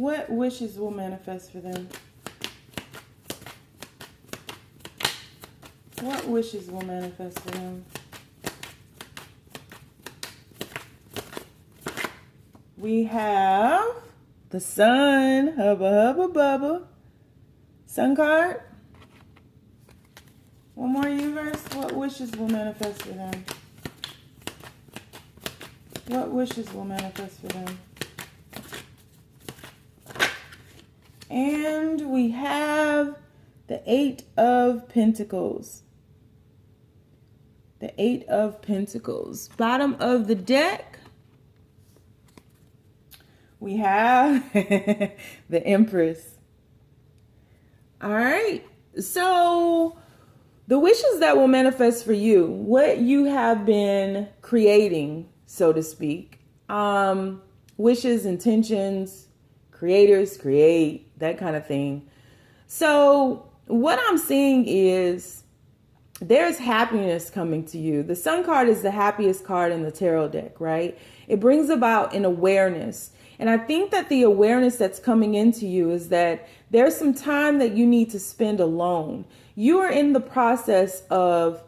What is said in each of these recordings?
What wishes will manifest for them? What wishes will manifest for them? We have the sun. Hubba, hubba, bubba. Sun card. One more, universe. What wishes will manifest for them? What wishes will manifest for them? And we have the Eight of Pentacles. The Eight of Pentacles. Bottom of the deck, we have the Empress. All right. So the wishes that will manifest for you, what you have been creating, so to speak, wishes, intentions, creators create, that kind of thing. So what I'm seeing is there's happiness coming to you. The Sun card is the happiest card in the tarot deck, right? It brings about an awareness. And I think that the awareness that's coming into you is that there's some time that you need to spend alone. You are in the process of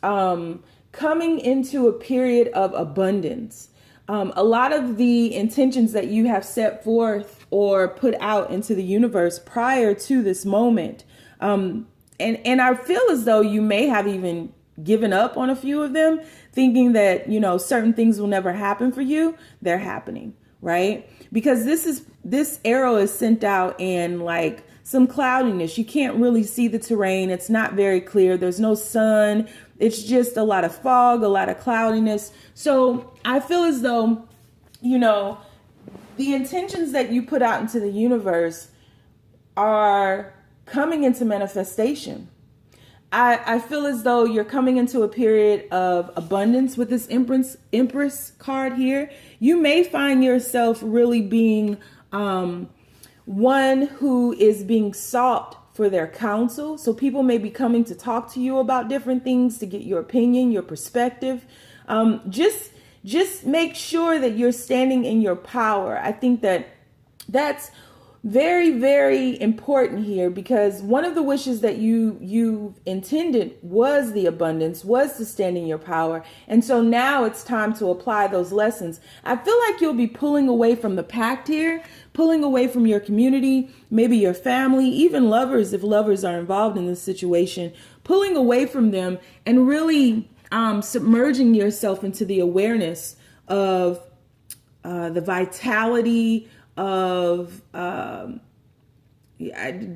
coming into a period of abundance. A lot of the intentions that you have set forth or put out into the universe prior to this moment, and I feel as though you may have even given up on a few of them, thinking that, you know, certain things will never happen for you. They're happening, right? Because this arrow is sent out in like some cloudiness. You can't really see the terrain. It's not very clear. There's no sun. It's just a lot of fog, a lot of cloudiness. So I feel as though, you know, the intentions that you put out into the universe are coming into manifestation. I feel as though you're coming into a period of abundance with this Empress card here. You may find yourself really being one who is being sought for their counsel. So people may be coming to talk to you about different things, to get your opinion, your perspective. Just make sure that you're standing in your power. I think that that's very, very important here, because one of the wishes that you intended was the abundance, was to stand in your power. And so now it's time to apply those lessons. I feel like you'll be pulling away from the pact here, pulling away from your community, maybe your family, even lovers, if lovers are involved in this situation, pulling away from them and really submerging yourself into the awareness of the vitality of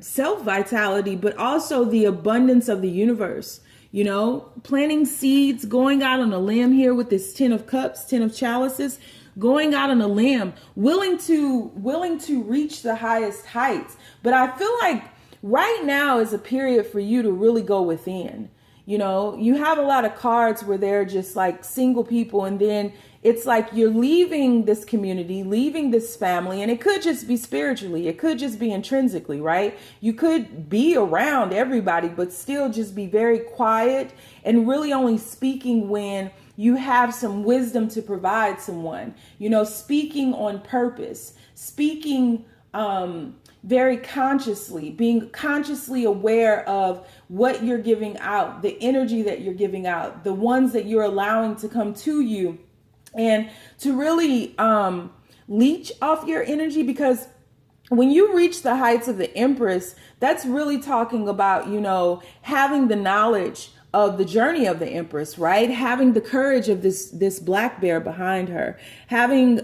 self-vitality, but also the abundance of the universe. You know, planting seeds, going out on a limb here with this 10 of cups, 10 of chalices, going out on a limb, willing to reach the highest heights. But I feel like right now is a period for you to really go within. You know, you have a lot of cards where they're just like single people, and then it's like you're leaving this community, leaving this family, and it could just be spiritually. It could just be intrinsically, right? You could be around everybody, but still just be very quiet and really only speaking when you have some wisdom to provide someone, you know, speaking on purpose, speaking very consciously, being consciously aware of what you're giving out, the energy that you're giving out, the ones that you're allowing to come to you, and to really leech off your energy. Because when you reach the heights of the Empress, that's really talking about, you know, having the knowledge of the journey of the Empress, right? Having the courage of this black bear behind her, having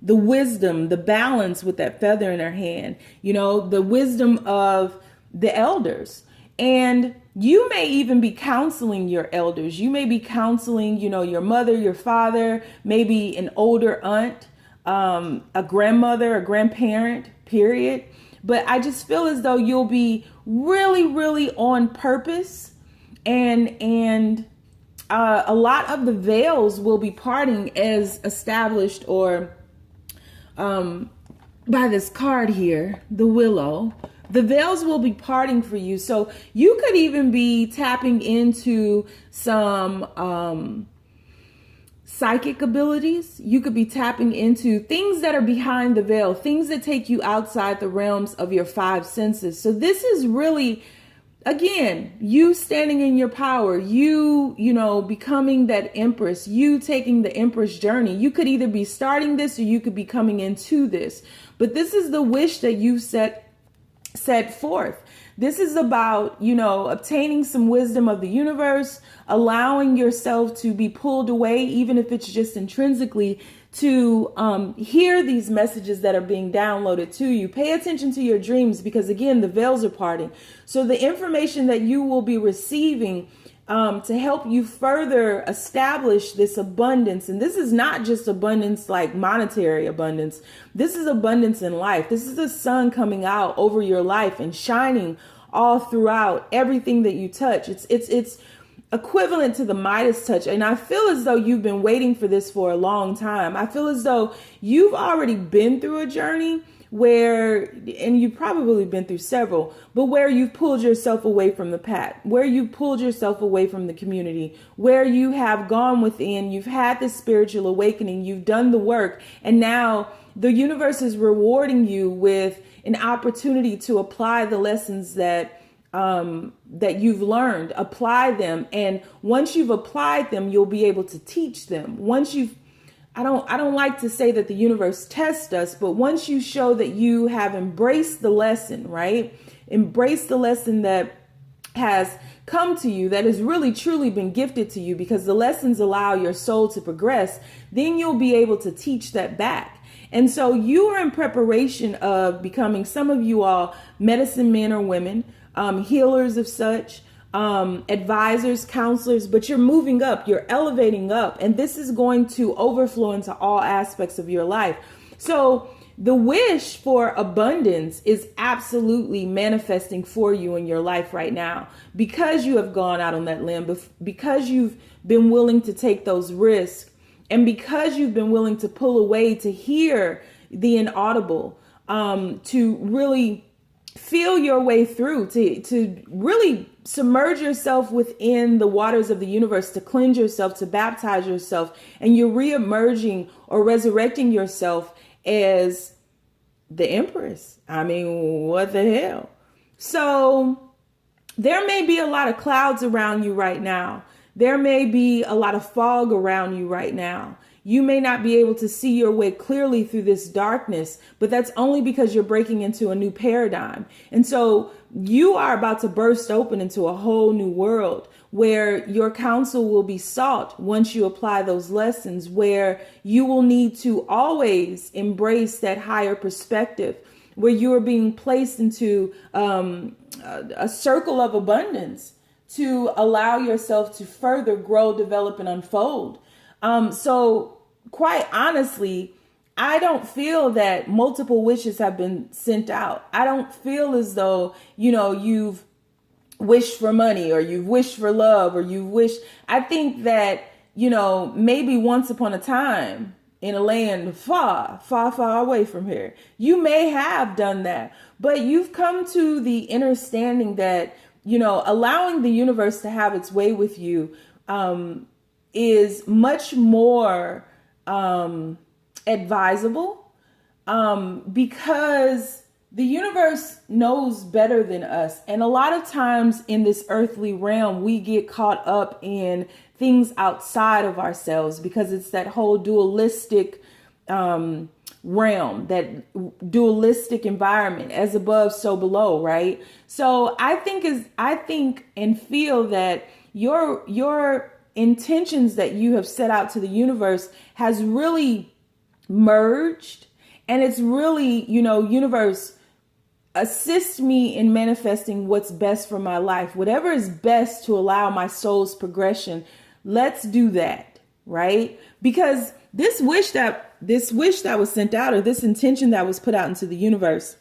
the wisdom, the balance with that feather in her hand, you know, the wisdom of the elders. And you may even be counseling your elders. You may be counseling, you know, your mother, your father, maybe an older aunt, a grandmother, a grandparent, period. But I just feel as though you'll be really, really on purpose, and a lot of the veils will be parting as established or by this card here, the Willow. The veils will be parting for you. So you could even be tapping into some psychic abilities. You could be tapping into things that are behind the veil, things that take you outside the realms of your five senses. So this is really, again, you standing in your power, you know, becoming that empress, you taking the empress journey. You could either be starting this or you could be coming into this. But this is the wish that you set forth. This is about, you know, obtaining some wisdom of the universe, allowing yourself to be pulled away, even if it's just intrinsically, to hear these messages that are being downloaded to you. Pay attention to your dreams because, again, the veils are parting. So the information that you will be receiving to help you further establish this abundance. And this is not just abundance like monetary abundance. This is abundance in life. This is the sun coming out over your life and shining all throughout everything that you touch. It's equivalent to the Midas touch. And I feel as though you've been waiting for this for a long time. I feel as though you've already been through a journey where, and you've probably been through several, but where you've pulled yourself away from the pack, where you pulled yourself away from the community, where you have gone within, you've had this spiritual awakening, you've done the work, and now the universe is rewarding you with an opportunity to apply the lessons that you've learned, apply them. And once you've applied them, you'll be able to teach them. I don't like to say that the universe tests us, but once you show that you have embraced the lesson, right? Embrace the lesson that has come to you, that has really truly been gifted to you, because the lessons allow your soul to progress, then you'll be able to teach that back. And so you are in preparation of becoming, some of you all, medicine men or women, healers of such, advisors, counselors, but you're moving up, you're elevating up, and this is going to overflow into all aspects of your life. So the wish for abundance is absolutely manifesting for you in your life right now, because you have gone out on that limb, because you've been willing to take those risks, and because you've been willing to pull away to hear the inaudible, to really feel your way through, to really submerge yourself within the waters of the universe, to cleanse yourself, to baptize yourself, and you're re-emerging or resurrecting yourself as the empress. I mean, what the hell? So there may be a lot of clouds around you right now. There may be a lot of fog around you right now. You may not be able to see your way clearly through this darkness, but that's only because you're breaking into a new paradigm. And so you are about to burst open into a whole new world where your counsel will be sought once you apply those lessons, where you will need to always embrace that higher perspective, where you are being placed into a circle of abundance to allow yourself to further grow, develop, and unfold. So quite honestly, I don't feel that multiple wishes have been sent out. I don't feel as though, you know, you've wished for money, or you've wished for love, or you've wished. I think that, you know, maybe once upon a time in a land far, far, far away from here, you may have done that, but you've come to the understanding that, you know, allowing the universe to have its way with you, is much more advisable, because the universe knows better than us. And a lot of times in this earthly realm, we get caught up in things outside of ourselves, because it's that whole dualistic realm, that dualistic environment, as above, so below, right? So I think and feel that your intentions that you have set out to the universe has really merged, and it's really, you know, universe, assist me in manifesting what's best for my life, whatever is best to allow my soul's progression. Let's do that, right? Because this wish that was sent out, or this intention that was put out into the universe,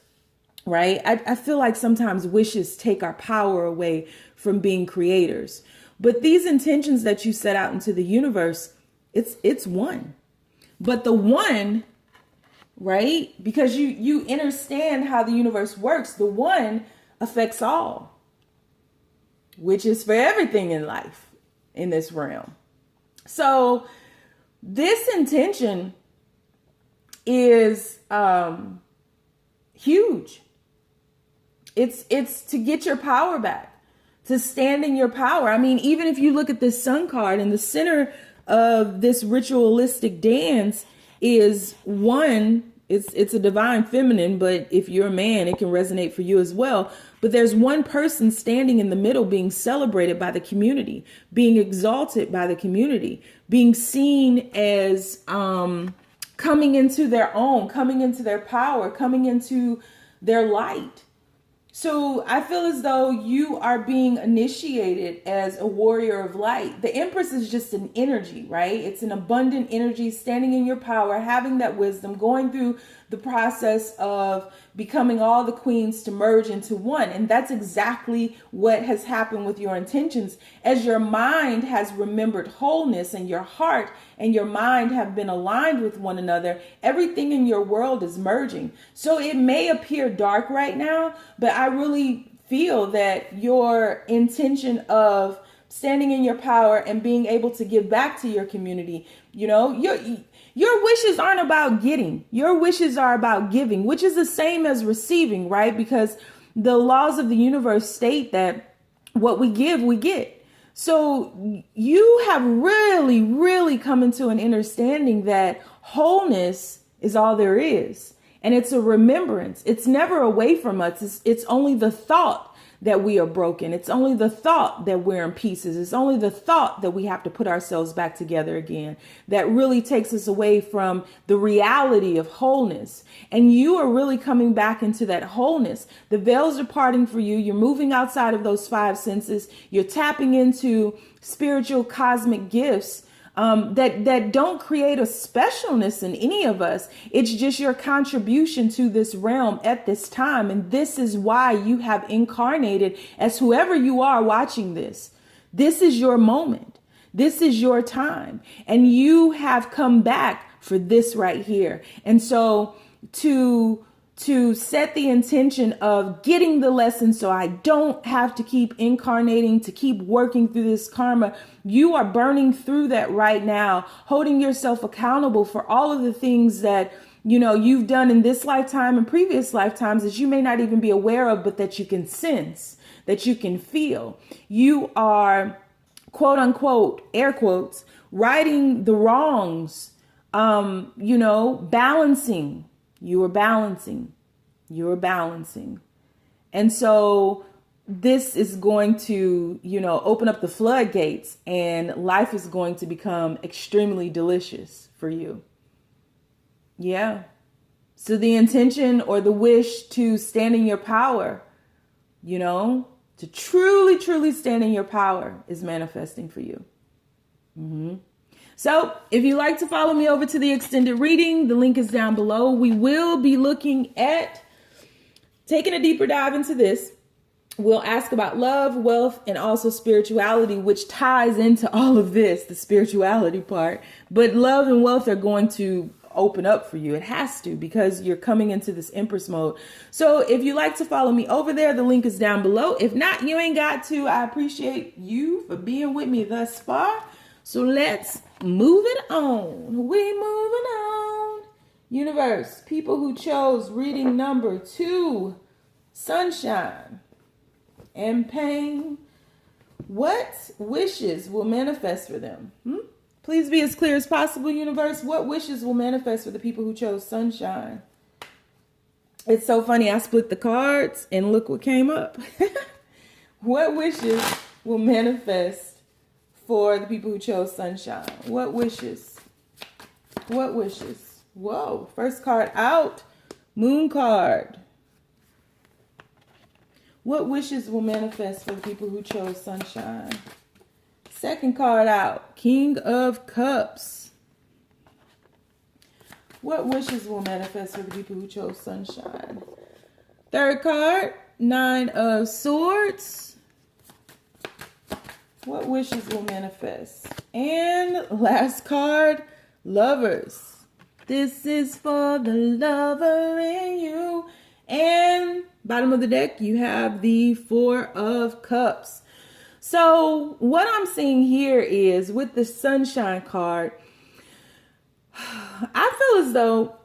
right? I feel like sometimes wishes take our power away from being creators. But these intentions that you set out into the universe, it's one. But the one, right? Because you understand how the universe works. The one affects all, which is for everything in life in this realm. So this intention is huge. It's to get your power back, to stand in your power. I mean, even if you look at this sun card, in the center of this ritualistic dance is one, it's a divine feminine, but if you're a man, it can resonate for you as well. But there's one person standing in the middle, being celebrated by the community, being exalted by the community, being seen as coming into their own, coming into their power, coming into their light. So I feel as though you are being initiated as a warrior of light. The Empress is just an energy, right? It's an abundant energy, standing in your power, having that wisdom, going through the process of becoming all the queens to merge into one. And that's exactly what has happened with your intentions. As your mind has remembered wholeness, and your heart and your mind have been aligned with one another, everything in your world is merging. So it may appear dark right now, but I really feel that your intention of standing in your power and being able to give back to your community, you know, your wishes aren't about getting. Your wishes are about giving, which is the same as receiving, right? Because the laws of the universe state that what we give, we get. So you have really, really come into an understanding that wholeness is all there is. And it's a remembrance. It's never away from us. It's only the thought that we are broken. It's only the thought that we're in pieces. It's only the thought that we have to put ourselves back together again. That really takes us away from the reality of wholeness. And you are really coming back into that wholeness. The veils are parting for you. You're moving outside of those five senses. You're tapping into spiritual cosmic gifts that don't create a specialness in any of us. It's just your contribution to this realm at this time. And this is why you have incarnated as whoever you are watching this. This is your moment. This is your time. And you have come back for this right here. And so to set the intention of getting the lesson so I don't have to keep incarnating, to keep working through this karma. You are burning through that right now, holding yourself accountable for all of the things that, you know, you've done in this lifetime and previous lifetimes that you may not even be aware of, but that you can sense, that you can feel. You are, quote unquote, air quotes, righting the wrongs, balancing. You are balancing. You're balancing. And so this is going to, open up the floodgates, and life is going to become extremely delicious for you. Yeah. So the intention or the wish to stand in your power, to truly, truly stand in your power is manifesting for you. So if you'd like to follow me over to the extended reading, the link is down below. We will be looking at taking a deeper dive into this. We'll ask about love, wealth, and also spirituality, which ties into all of this, the spirituality part. But love and wealth are going to open up for you. It has to, because you're coming into this Empress mode. So if you like to follow me over there, the link is down below. If not, you ain't got to. I appreciate you for being with me thus far. So let's move it on. We moving on. Universe, people who chose reading number 2, sunshine and pain, what wishes will manifest for them? Please be as clear as possible, universe. What wishes will manifest for the people who chose sunshine? It's so funny. I split the cards and look what came up. What wishes will manifest for the people who chose sunshine? What wishes? What wishes? Whoa. First card out. Moon card. What wishes will manifest for the people who chose sunshine? Second card out. King of Cups. What wishes will manifest for the people who chose sunshine? Third card. 9 of Swords. What wishes will manifest? And last card, Lovers. This is for the lover in you. And bottom of the deck, you have the 4 of Cups. So what I'm seeing here is with the sunshine card, I feel as though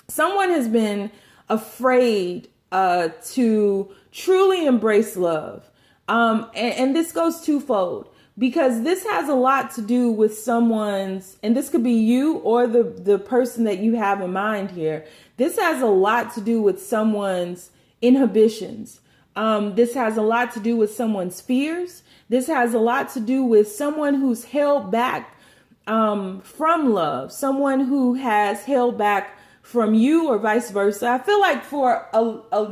someone has been afraid to truly embrace love. And this goes twofold, because this has a lot to do with someone's, and this could be you or the person that you have in mind here. This has a lot to do with someone's inhibitions. This has a lot to do with someone's fears. This has a lot to do with someone who's held back from love, someone who has held back from you, or vice versa. I feel like for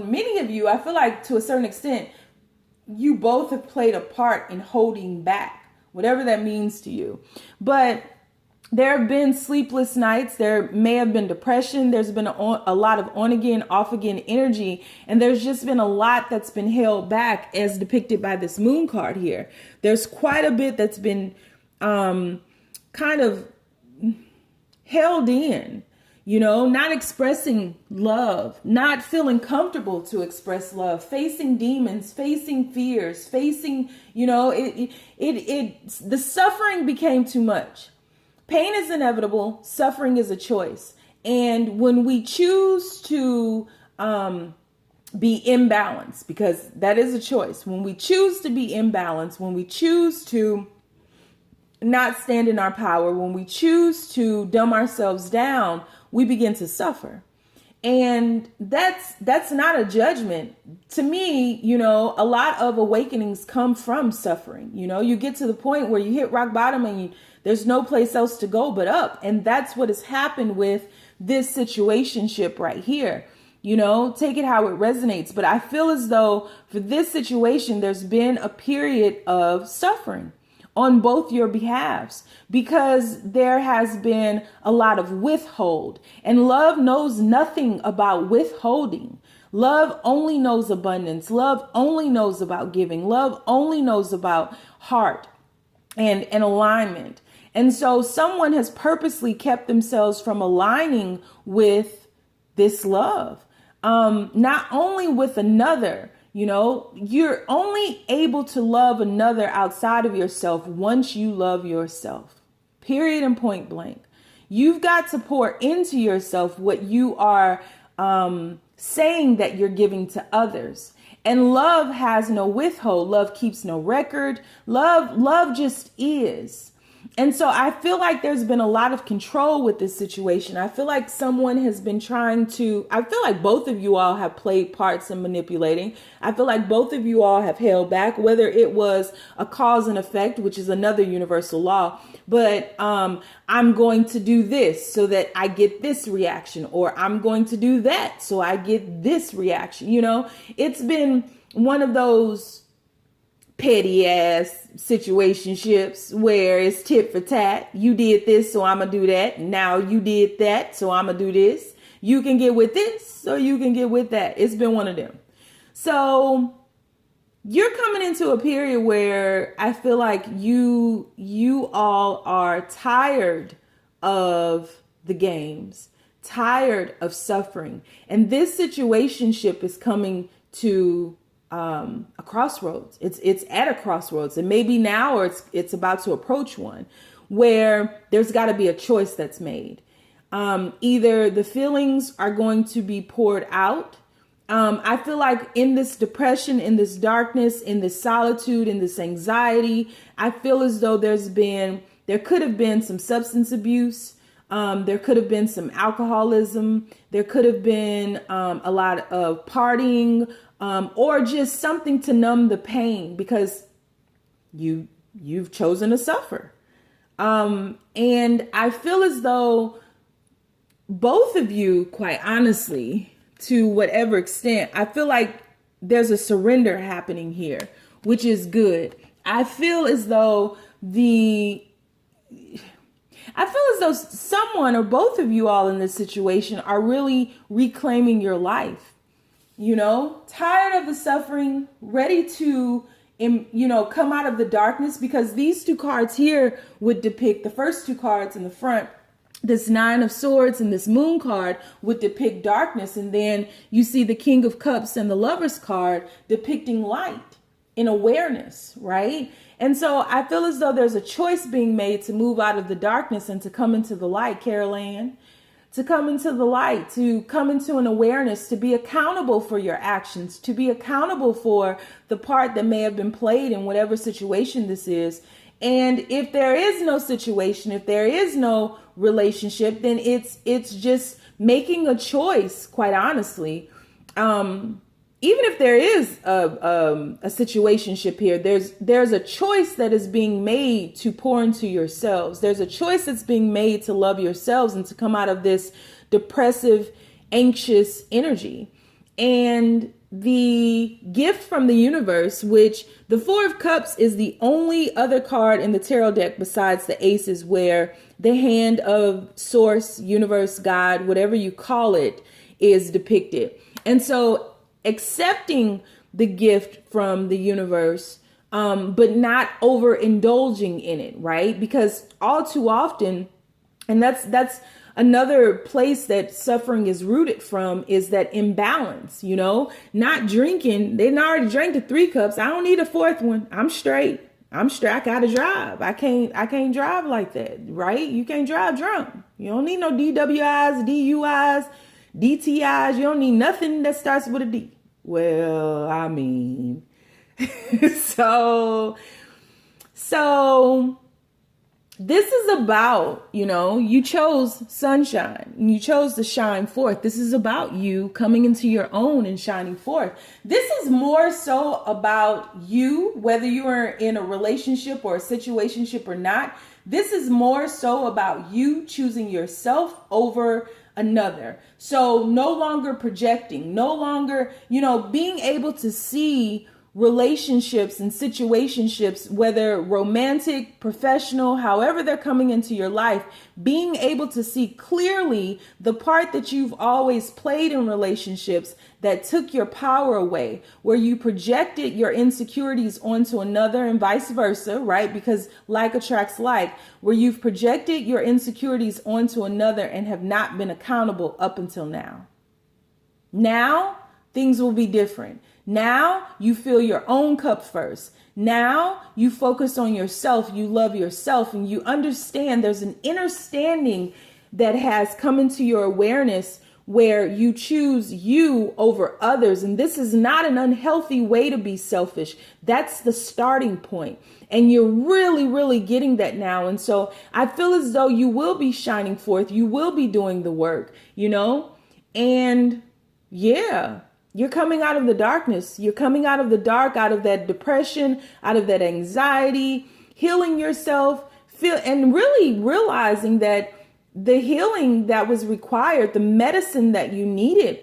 many of you, I feel like to a certain extent, you both have played a part in holding back, whatever that means to you. But there have been sleepless nights. There may have been depression. There's been a lot of on again, off again energy. And there's just been a lot that's been held back, as depicted by this moon card here. There's quite a bit that's been kind of held in, not expressing love, not feeling comfortable to express love, facing demons, facing fears, facing, the suffering became too much. Pain is inevitable. Suffering is a choice. And when we choose to be imbalanced, because that is a choice, when we choose to be imbalanced, when we choose to not stand in our power, when we choose to dumb ourselves down, we begin to suffer. And that's not a judgment. To me, a lot of awakenings come from suffering. You get to the point where you hit rock bottom and there's no place else to go but up. And that's what has happened with this situationship right here. Take it how it resonates. But I feel as though for this situation, there's been a period of suffering on both your behalves, because there has been a lot of withhold, and love knows nothing about withholding. Love only knows abundance. Love only knows about giving. Love only knows about heart and alignment. And so someone has purposely kept themselves from aligning with this love, not only with another. You're only able to love another outside of yourself once you love yourself, period and point blank. You've got to pour into yourself what you are saying that you're giving to others. And love has no withhold. Love keeps no record. Love just is. And so I feel like there's been a lot of control with this situation. I feel like someone has been I feel like both of you all have played parts in manipulating. I feel like both of you all have held back, whether it was a cause and effect, which is another universal law. But I'm going to do this so that I get this reaction, or I'm going to do that so I get this reaction. It's been one of those petty ass situationships where it's tit for tat. You did this, so I'm gonna do that. Now you did that, so I'm gonna do this. You can get with this, so you can get with that. It's been one of them. So you're coming into a period where I feel like you all are tired of the games, tired of suffering. And this situationship is coming to a crossroads. It's at a crossroads, and maybe now, or it's about to approach one where there's got to be a choice that's made. Either the feelings are going to be poured out. I feel like in this depression, in this darkness, in this solitude, in this anxiety, I feel as though there could have been some substance abuse. There could have been some alcoholism. There could have been a lot of partying, or just something to numb the pain, because you've chosen to suffer. And I feel as though both of you, quite honestly, to whatever extent, I feel like there's a surrender happening here, which is good. I feel as though someone or both of you all in this situation are really reclaiming your life. Tired of the suffering, ready to, come out of the darkness, because these two cards here would depict, the first two cards in the front, this Nine of Swords and this Moon card would depict darkness. And then you see the King of Cups and the Lover's card depicting light. in awareness, right? And so I feel as though there's a choice being made to move out of the darkness and to come into the light, Carol Ann, to come into the light, to come into an awareness, to be accountable for your actions, to be accountable for the part that may have been played in whatever situation this is. And if there is no situation, if there is no relationship, then it's just making a choice, quite honestly. Even if there is a situationship here, there's a choice that is being made to pour into yourselves. There's a choice that's being made to love yourselves and to come out of this depressive, anxious energy. And the gift from the universe, which the Four of Cups is the only other card in the tarot deck besides the aces where the hand of source, universe, God, whatever you call it, is depicted. And so accepting the gift from the universe, but not overindulging in it, right? Because all too often, and that's another place that suffering is rooted from, is that imbalance, not drinking. They already drank the 3 cups. I don't need a 4th one. I'm straight. I gotta drive. I can't drive like that, right? You can't drive drunk. You don't need no DWIs, DUIs, DTIs. You don't need nothing that starts with a D. Well, I mean, so this is about, you chose sunshine and you chose to shine forth. This is about you coming into your own and shining forth. This is more so about you, whether you are in a relationship or a situationship or not. This is more so about you choosing yourself over another. So no longer projecting, no longer, being able to see relationships and situationships, whether romantic, professional, however they're coming into your life, being able to see clearly the part that you've always played in relationships that took your power away, where you projected your insecurities onto another and vice versa, right? Because like attracts like, where you've projected your insecurities onto another and have not been accountable up until now. Now, things will be different. Now you fill your own cup first. Now you focus on yourself. You love yourself and you understand there's an understanding that has come into your awareness where you choose you over others. And this is not an unhealthy way to be selfish. That's the starting point. And you're really, really getting that now. And so I feel as though you will be shining forth. You will be doing the work, and yeah. You're coming out of the darkness. You're coming out of the dark, out of that depression, out of that anxiety, healing yourself, and really realizing that the healing that was required, the medicine that you needed,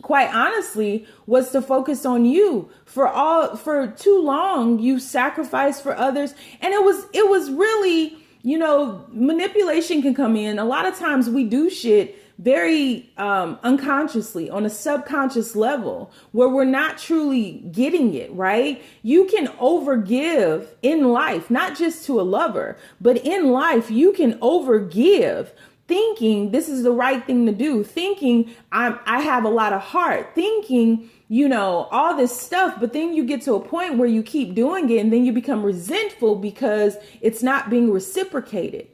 quite honestly, was to focus on you. For too long, you sacrificed for others. And it was really, manipulation can come in. A lot of times we do shit very unconsciously on a subconscious level where we're not truly getting it, right? You can overgive in life, not just to a lover, but in life, you can overgive thinking this is the right thing to do, thinking I have a lot of heart, thinking, all this stuff. But then you get to a point where you keep doing it and then you become resentful because it's not being reciprocated,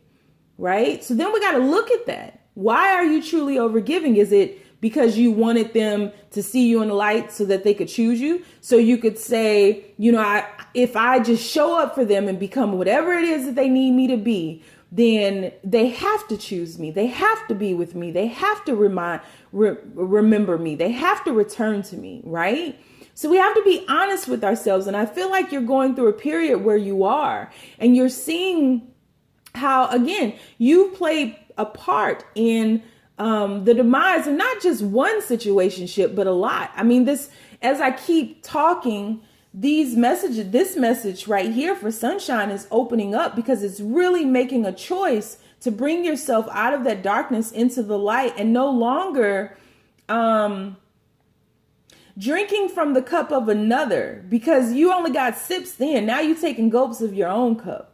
right? So then we got to look at that. Why are you truly overgiving? Is it because you wanted them to see you in the light so that they could choose you? So you could say, if I just show up for them and become whatever it is that they need me to be, then they have to choose me. They have to be with me. They have to remember me. They have to return to me, right? So we have to be honest with ourselves. And I feel like you're going through a period where you are, and you're seeing how, again, you play a part in the demise of not just one situationship, but a lot. I mean, as I keep talking, this message right here for sunshine is opening up because it's really making a choice to bring yourself out of that darkness into the light and no longer drinking from the cup of another, because you only got sips then. Now you're taking gulps of your own cup.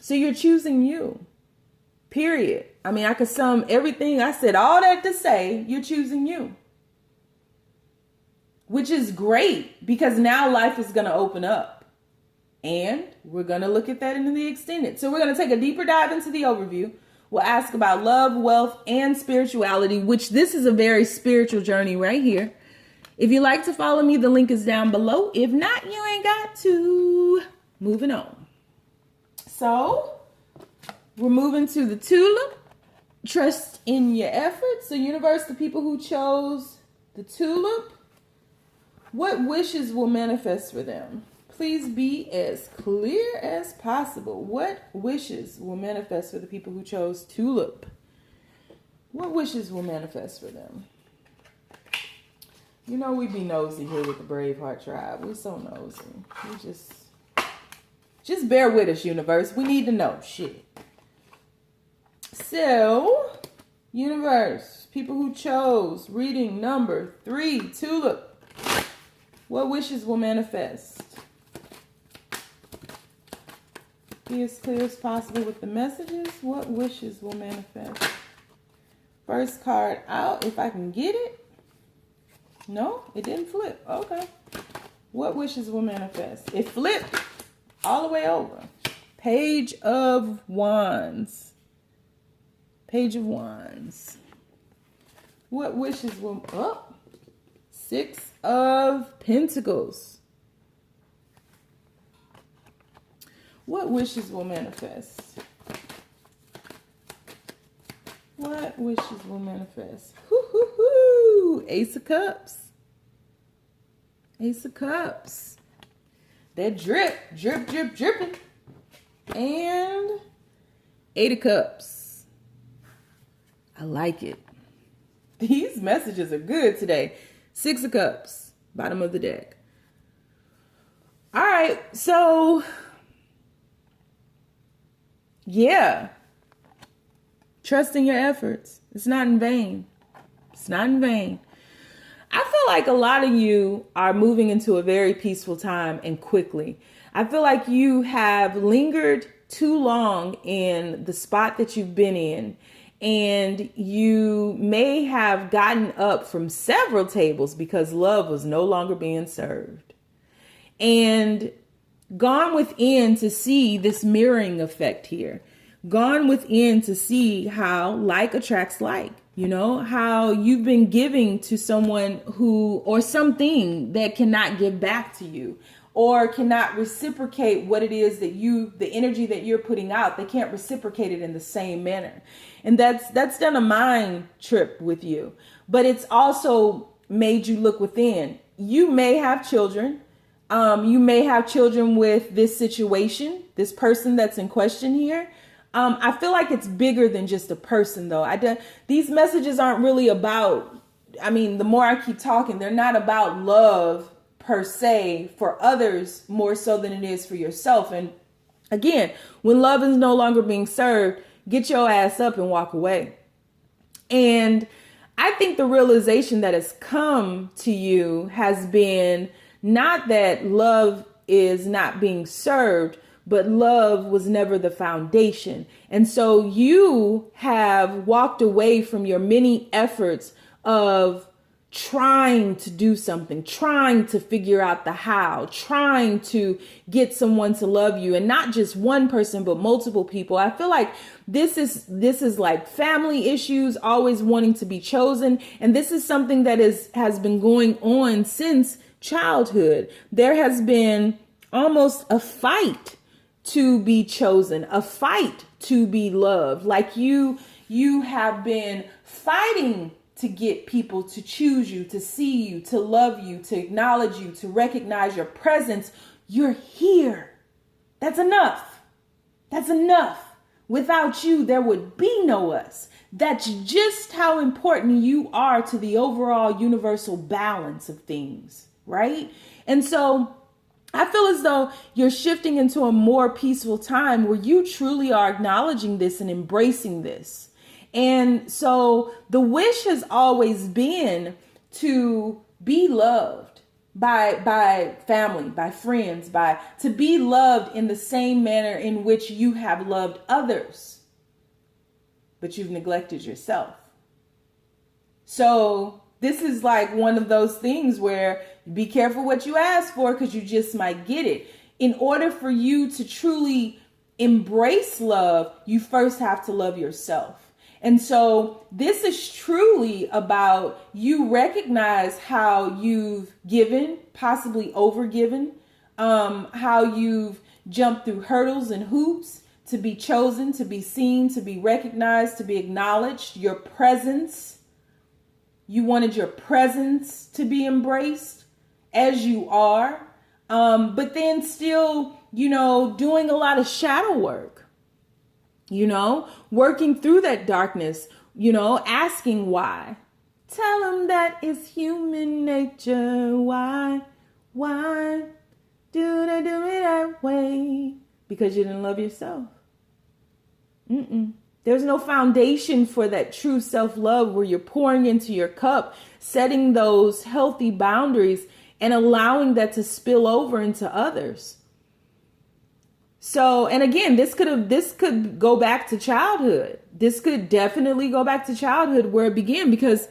So you're choosing you, period. I mean, I could sum everything I said, all that to say, you're choosing you. which is great because now life is going to open up. And we're going to look at that in the extended. So we're going to take a deeper dive into the overview. We'll ask about love, wealth, and spirituality, which this is a very spiritual journey right here. If you'd like to follow me, the link is down below. If not, you ain't got to. Moving on. So we're moving to the Tulip. Trust in your efforts. So universe, the people who chose the Tulip, what wishes will manifest for them? Please be as clear as possible. What wishes will manifest for the people who chose Tulip? What wishes will manifest for them? You know we be nosy here with the Braveheart tribe. We're so nosy. We just bear with us, universe. We need to know shit. So, universe, people who chose reading number 3, Tulip. What wishes will manifest? Be as clear as possible with the messages. What wishes will manifest? First card out, if I can get it. No, it didn't flip. Okay. What wishes will manifest? It flipped all the way over. Page of Wands. Page of Wands. What wishes will... Oh, 6 of Pentacles. What wishes will manifest? What wishes will manifest? Hoo-hoo-hoo! Ace of Cups. Ace of Cups. That drip, dripping. And 8 of Cups. I like it. These messages are good today. 6 of Cups, bottom of the deck. All right, so yeah. Trust in your efforts. It's not in vain. It's not in vain. I feel like a lot of you are moving into a very peaceful time and quickly. I feel like you have lingered too long in the spot that you've been in, and you may have gotten up from several tables because love was no longer being served, and gone within to see this mirroring effect here. Gone within to see how like attracts like. You know, how you've been giving to someone who, or something that cannot give back to you, or cannot reciprocate what it is that you, the energy that you're putting out, they can't reciprocate it in the same manner. And that's done a mind trip with you, but it's also made you look within. You may have children. You may have children with this situation, this person that's in question here. I feel like it's bigger than just a person, though. These messages aren't really about, I mean, the more I keep talking, they're not about love per se for others more so than it is for yourself. And again, when love is no longer being served, get your ass up and walk away. And I think the realization that has come to you has been not that love is not being served, but love was never the foundation. And so you have walked away from your many efforts of trying to do something, trying to figure out the how, trying to get someone to love you, and not just one person, but multiple people. I feel like this is like family issues, always wanting to be chosen. And this is something that has been going on since childhood. There has been almost a fight to be chosen, a fight to be loved. Like you have been fighting to get people to choose you, to see you, to love you, to acknowledge you, to recognize your presence. You're here. That's enough. That's enough. Without you, there would be no us. That's just how important you are to the overall universal balance of things, right? And so I feel as though you're shifting into a more peaceful time where you truly are acknowledging this and embracing this. And so the wish has always been to be loved by family, by friends, to be loved in the same manner in which you have loved others, but you've neglected yourself. So this is like one of those things where Be careful what you ask for, because you just might get it. In order for you to truly embrace love, you first have to love yourself. And so this is truly about you recognize how you've given, possibly overgiven, how you've jumped through hurdles and hoops to be chosen, to be seen, to be recognized, to be acknowledged. Your presence, you wanted your presence to be embraced as you are. But then still, doing a lot of shadow work, working through that darkness, asking why. Tell them that it's human nature. Why do they do it that way? Because you didn't love yourself. There's no foundation for that true self-love where you're pouring into your cup, setting those healthy boundaries and allowing that to spill over into others. So, and again, this could go back to childhood. This could definitely go back to childhood where it began, because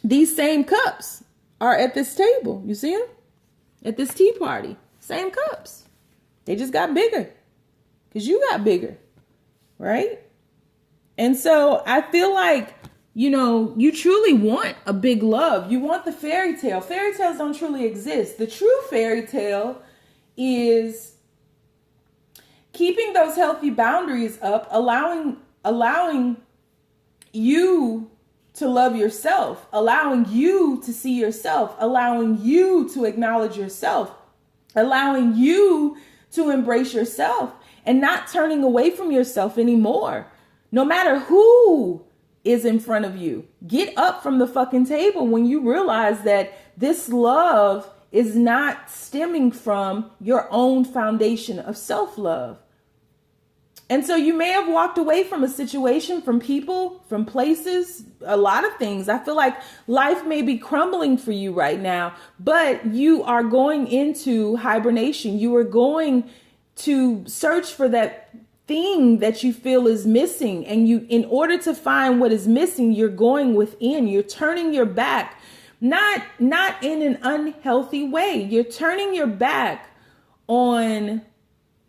these same cups are at this table. You see them? At this tea party. Same cups. They just got bigger because you got bigger, right? And so I feel like, you truly want a big love. You want the fairy tale. Fairy tales don't truly exist. The true fairy tale is keeping those healthy boundaries up, allowing you to love yourself, allowing you to see yourself, allowing you to acknowledge yourself, allowing you to embrace yourself, and not turning away from yourself anymore. No matter who is in front of you, get up from the fucking table when you realize that this love is not stemming from your own foundation of self-love. And so you may have walked away from a situation, from people, from places, a lot of things. I feel like life may be crumbling for you right now, but you are going into hibernation. You are going to search for that thing that you feel is missing. And in order to find what is missing, you're going within. You're turning your back, not in an unhealthy way. You're turning your back on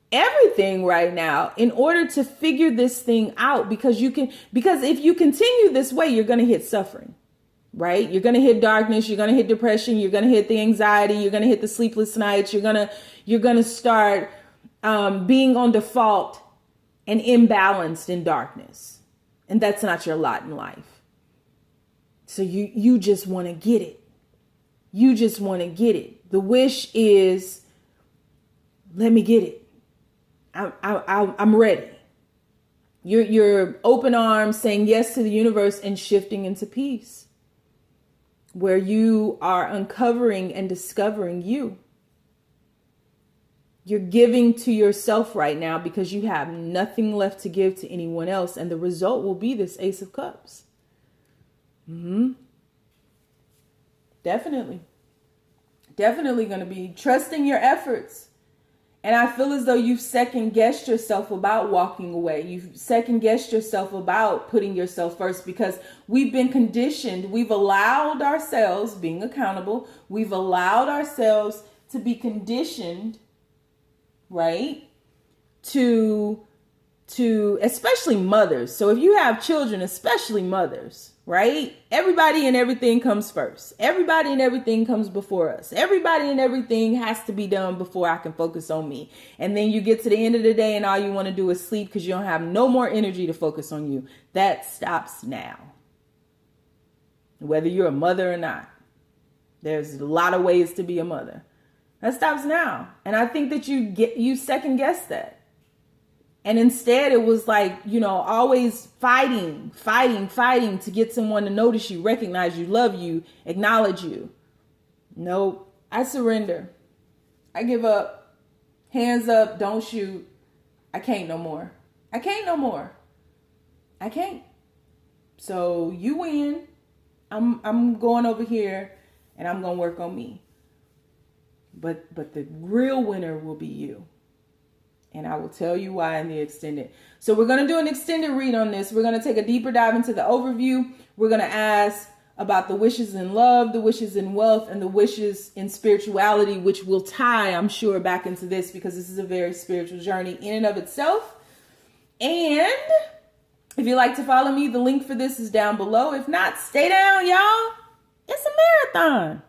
everything right now in order to figure this thing out, because if you continue this way, you're going to hit suffering, right? You're going to hit darkness. You're going to hit depression. You're going to hit the anxiety. You're going to hit the sleepless nights. You're going to start being on default and imbalanced in darkness. And that's not your lot in life. So you just want to get it. You just want to get it. The wish is, let me get it. I'm ready. You're open arms, saying yes to the universe and shifting into peace, where you are uncovering and discovering you. You're giving to yourself right now because you have nothing left to give to anyone else. And the result will be this Ace of Cups. Definitely going to be trusting your efforts. And I feel as though you've second guessed yourself about walking away. You've second guessed yourself about putting yourself first, because we've been conditioned. We've allowed ourselves, being accountable, we've allowed ourselves to be conditioned, right? To especially mothers. So if you have children, especially mothers, right? Everybody and everything comes first. Everybody and everything comes before us. Everybody and everything has to be done before I can focus on me. And then you get to the end of the day and all you want to do is sleep because you don't have no more energy to focus on you. That stops now. Whether you're a mother or not. There's a lot of ways to be a mother. That stops now. And I think that you second guess that. And instead it was like, always fighting to get someone to notice you, recognize you, love you, acknowledge you. Nope. I surrender. I give up. Hands up. Don't shoot. I can't no more. I can't. So you win. I'm going over here and I'm going to work on me. But the real winner will be you. And I will tell you why in the extended. So we're going to do an extended read on this. We're going to take a deeper dive into the overview. We're going to ask about the wishes in love, the wishes in wealth, and the wishes in spirituality, which will tie, I'm sure, back into this because this is a very spiritual journey in and of itself. And if you'd like to follow me, the link for this is down below. If not, stay down, y'all. It's a marathon.